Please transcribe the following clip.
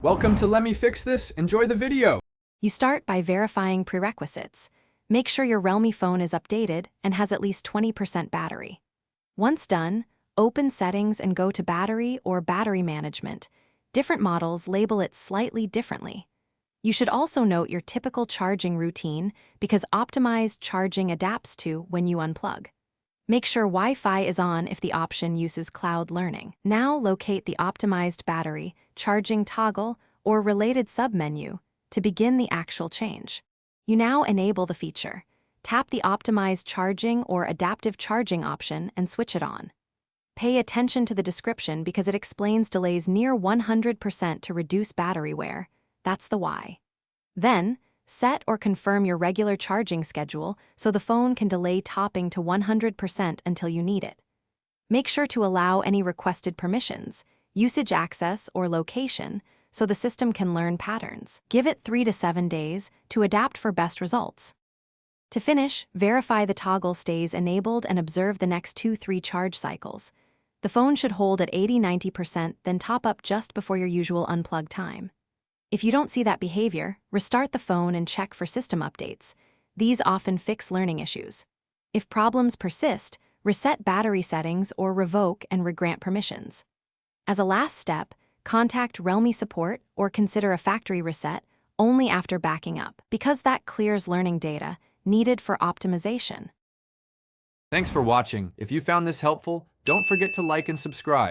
Welcome to Let Me Fix This. Enjoy the video. You start by verifying prerequisites. Make sure your Realme phone is updated and has at least 20% battery. Once done, open Settings and go to Battery or Battery Management. Different models label it slightly differently. You should also note your typical charging routine because optimized charging adapts to when you unplug. Make sure Wi-Fi is on if the option uses cloud learning. Now locate the optimized battery, charging toggle, or related submenu to begin the actual change. You now enable the feature. Tap the optimized charging or adaptive charging option and switch it on. Pay attention to the description because it explains delays near 100% to reduce battery wear. That's the why. Then, set or confirm your regular charging schedule so the phone can delay topping to 100% until you need it. Make sure to allow any requested permissions, usage access, or location so the system can learn patterns. Give it 3 to 7 days to adapt for best results. To finish, verify the toggle stays enabled and observe the next 2-3 charge cycles. The phone should hold at 80-90%, then top up just before your usual unplug time. If you don't see that behavior, restart the phone and check for system updates. These often fix learning issues. If problems persist, reset battery settings or revoke and regrant permissions. As a last step, contact Realme support or consider a factory reset only after backing up, because that clears learning data needed for optimization. Thanks for watching. If you found this helpful, don't forget to like and subscribe.